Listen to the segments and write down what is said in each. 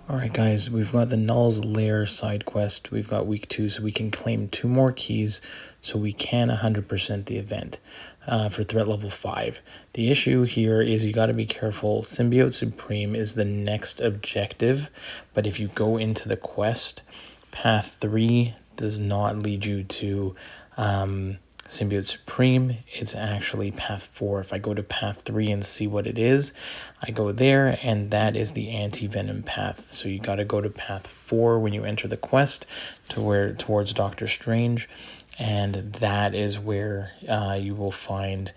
Alright guys, we've got the Null's Lair side quest. We've got week 2, so we can claim 2 more keys so we can 100% the event for threat level 5. The issue here is you got to be careful. Symbiote Supreme is the next objective, but if you go into the quest, path 3 does not lead you to Symbiote Supreme. It's actually path 4. If I go to path 3 and see what it is, I go there, and that is the Anti-venom path. So you got to go to path 4 when you enter the quest towards Doctor Strange, and that is where you will find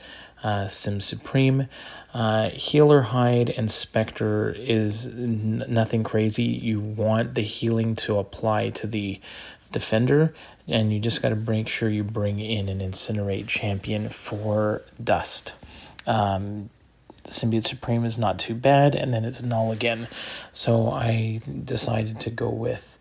Sim Supreme. Healer Hide and Spectre is nothing crazy. You want the healing to apply to the defender, and you just got to make sure you bring in an Incinerate champion for Dust. Symbiote Supreme is not too bad, and then it's Null again. So I decided to go with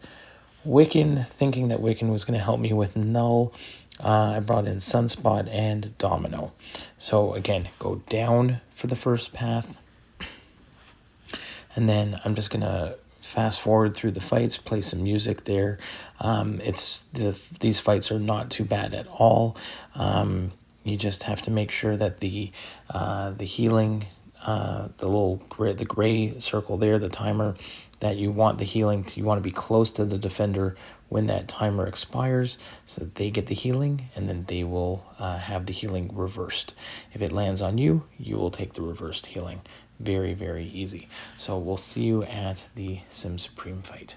Wiccan, thinking that Wiccan was going to help me with Null. I brought in Sunspot and Domino. So again, go down for the first path, and then I'm just going to fast forward through the fights, play some music there. These fights are not too bad at all. You just have to make sure that the healing, the gray circle there, the timer, that you want the healing, you want to be close to the defender when that timer expires so that they get the healing, and then they will have the healing reversed. If it lands on you, you will take the reversed healing. Very, very easy. So we'll see you at the Sim Supreme fight.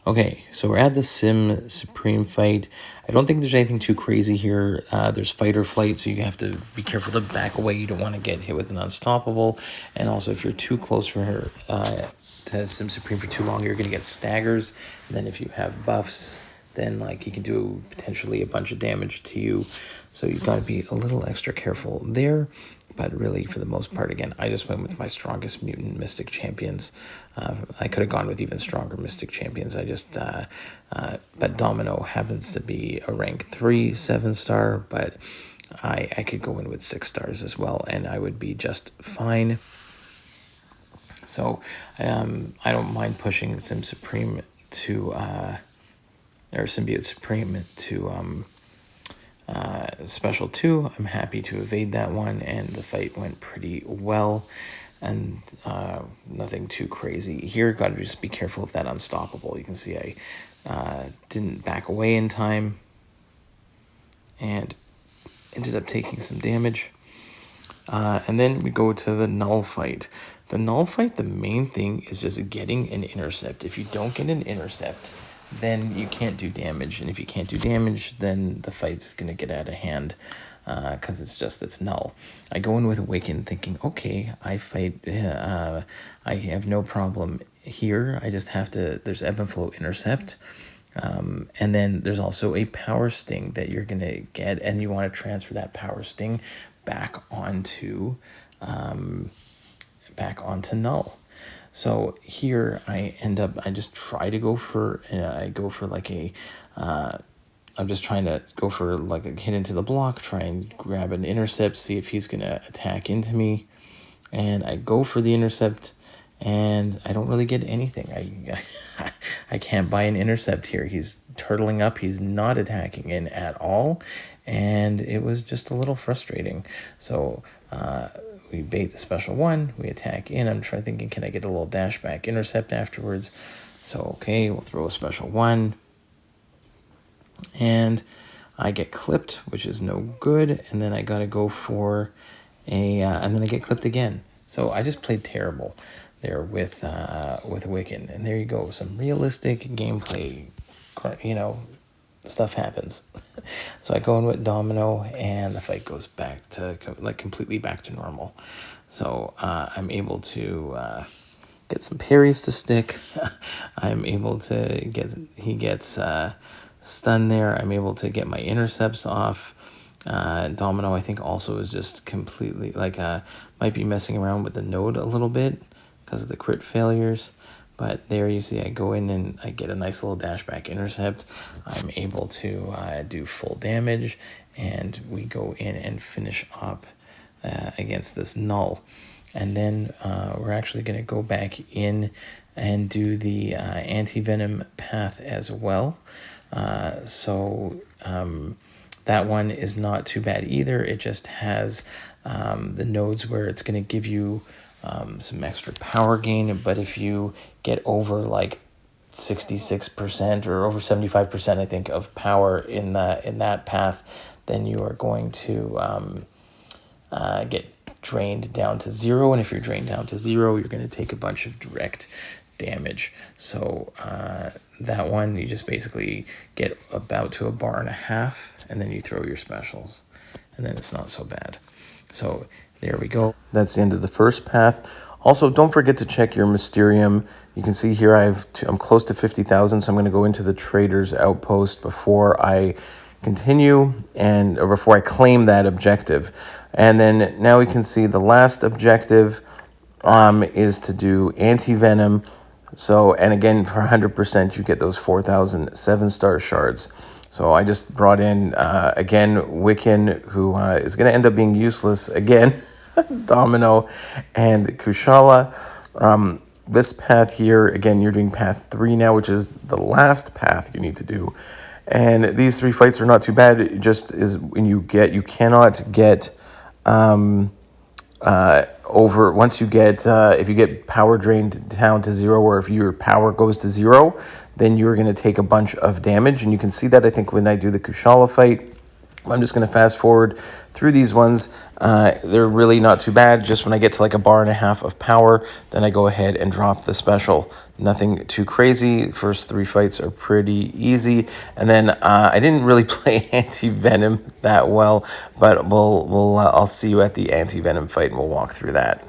Okay, so we're at the Sim Supreme fight. I don't think there's anything too crazy here. There's fight or flight, so you have to be careful to back away. You don't want to get hit with an unstoppable. And also, if you're too close for her to Sim Supreme for too long, you're going to get staggers. And then if you have buffs, then like he can do potentially a bunch of damage to you. So you've got to be a little extra careful there. But really, for the most part, again, I just went with my strongest mutant mystic champions. I could have gone with even stronger mystic champions. But Domino happens to be a rank 3 7-star, but I could go in with 6 stars as well, and I would be just fine. So I don't mind pushing Sim Supreme to, or Symbiote Supreme to special 2. I'm happy to evade that one, and the fight went pretty well, and nothing too crazy here. Got to just be careful of that unstoppable. You can see I didn't back away in time and ended up taking some damage. And then we go to the Null fight. The Null fight, the main thing is just getting an intercept. If you don't get an intercept, then you can't do damage. And if you can't do damage, then the fight's going to get out of hand because it's Null. I go in with Wiccan thinking, okay, I fight, I have no problem here. I just have to, there's Ebb and Flow Intercept. And then there's also a Power Sting that you're going to get, and you want to transfer that Power Sting back onto Null. So here I just try to go for, I'm just trying to go for like a hit into the block, try and grab an intercept, see if he's going to attack into me. And I go for the intercept, and I don't really get anything. I can't buy an intercept here. He's turtling up. He's not attacking in at all, and it was just a little frustrating. So we bait the special one. We attack in. I'm thinking, can I get a little dash back intercept afterwards? So okay, we'll throw a special one, and I get clipped, which is no good, and then I gotta go for and then I get clipped again. So I just played terrible there with Wiccan, and there you go, some realistic gameplay, stuff happens. So I go in with Domino, and the fight goes back to completely back to normal. So I'm able to get some parries to stick. I'm able to he gets stunned there. I'm able to get my intercepts off. Domino, I think, also is just completely might be messing around with the node a little bit because of the crit failures. But there you see I go in and I get a nice little dashback intercept. I'm able to do full damage, and we go in and finish up against this Null. And then we're actually going to go back in and do the anti-venom path as well. So that one is not too bad either. It just has the nodes where it's going to give you some extra power gain. But if you get over 66% or over 75%, I think, of power in that path, then you are going to get drained down to 0. And if you're drained down to 0, you're going to take a bunch of direct damage. So that one, you just basically get about to a bar and a half, and then you throw your specials, and then it's not so bad. So there we go. That's the end of the first path. Also, don't forget to check your Mysterium. You can see here I'm close to 50,000, so I'm going to go into the Trader's Outpost before I continue or before I claim that objective. And then now we can see the last objective is to do Anti-venom. So, and again, for 100%, you get those 4,000 7-star shards. So I just brought in, again, Wiccan, who is going to end up being useless again, Domino, and Kushala. This path here, again, you're doing path 3 now, which is the last path you need to do. And these 3 fights are not too bad. It just is when you cannot get over, once you get, if you get power drained down to 0, or if your power goes to 0, then you're going to take a bunch of damage. And you can see that, I think, when I do the Kushala fight. I'm just going to fast forward through these ones. They're really not too bad. Just when I get to a bar and a half of power, then I go ahead and drop the special. Nothing too crazy. First 3 fights are pretty easy. And then I didn't really play Anti-venom that well, but I'll see you at the Anti-venom fight, and we'll walk through that.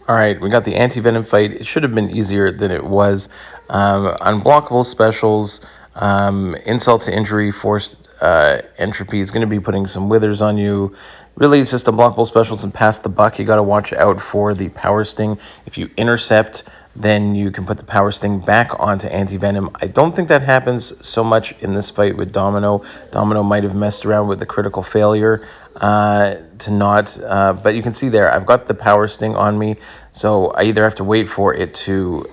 All right, we got the Anti-venom fight. It should have been easier than it was. Unblockable specials, insult to injury, forced entropy is going to be putting some withers on you. Really, it's just unblockable specials and pass the buck. You got to watch out for the power sting. If you intercept then you can put the Power Sting back onto Anti-venom. I don't think that happens so much in this fight with Domino. Domino might have messed around with the critical failure to not, but you can see there, I've got the Power Sting on me, so I either have to wait for it to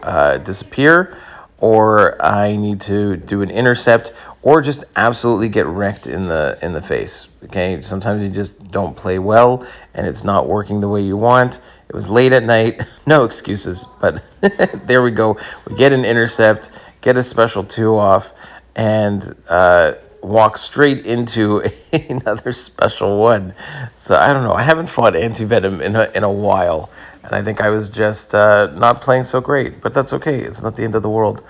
disappear, or I need to do an intercept, or just absolutely get wrecked in the face. Okay, sometimes you just don't play well, and it's not working the way you want. It was late at night, no excuses, but there we go. We get an intercept, get a special 2 off, and walk straight into another special 1. So I don't know. I haven't fought Anti-venom in a while, and I think I was just not playing so great. But that's okay. It's not the end of the world.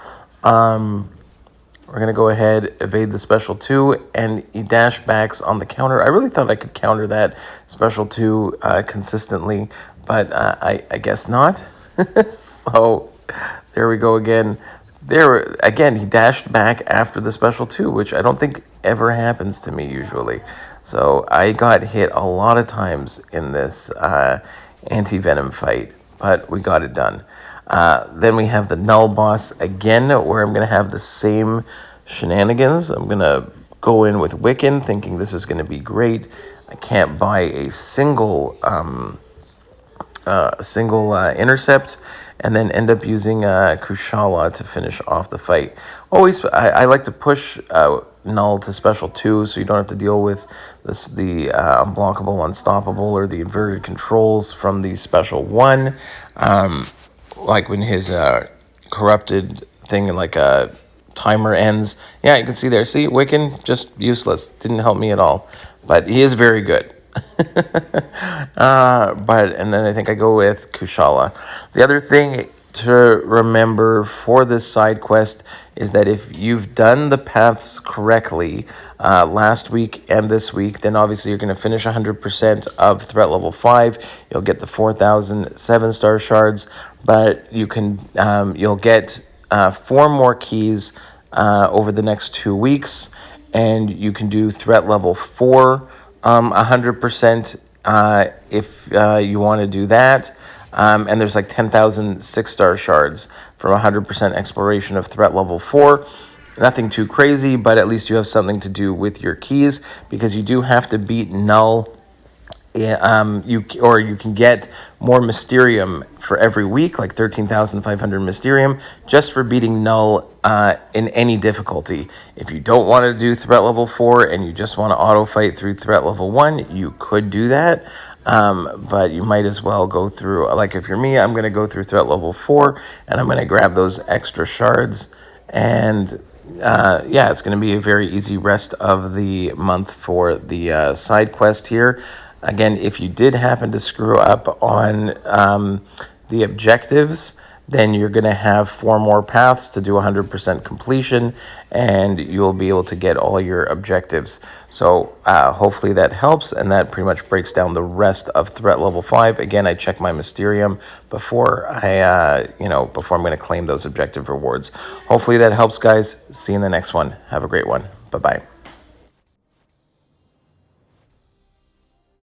We're going to go ahead, evade the special 2, and he dash backs on the counter. I really thought I could counter that special 2 consistently, but I guess not. So there we go again. There again, he dashed back after the special 2, which I don't think ever happens to me usually. So I got hit a lot of times in this Anti-venom fight, but we got it done. Then we have the Null boss again, where I'm going to have the same shenanigans. I'm going to go in with Wiccan, thinking this is going to be great. I can't buy a single intercept, and then end up using Kushala to finish off the fight. Always, I like to push Null to special 2, so you don't have to deal with the unblockable, unstoppable, or the inverted controls from the special 1. Like when his corrupted thing, like a timer ends. Yeah, you can see there. See, Wiccan, just useless. Didn't help me at all. But he is very good. And then I think I go with Kushala. The other thing to remember for this side quest is that if you've done the paths correctly last week and this week, then obviously you're going to finish 100% of threat level 5. You'll get the 4,000 7-star shards, but you can you'll get 4 more keys over the next 2 weeks, and you can do threat level 4 100% if you want to do that. And there's like 10,000 6-star shards from 100% exploration of threat level 4. Nothing too crazy, but at least you have something to do with your keys, because you do have to beat Null. You can get more Mysterium for every week, like 13,500 Mysterium, just for beating Null in any difficulty. If you don't want to do threat level 4 and you just want to auto fight through threat level 1, you could do that. But you might as well go through, like if you're me, I'm going to go through threat level 4, and I'm going to grab those extra shards. And yeah, it's going to be a very easy rest of the month for the side quest here. Again, if you did happen to screw up on the objectives, then you're going to have 4 more paths to do 100% completion, and you'll be able to get all your objectives. So hopefully that helps, and that pretty much breaks down the rest of threat level 5. Again, I check my Mysterium before before I'm going to claim those objective rewards. Hopefully that helps, guys. See you in the next one. Have a great one. Bye-bye.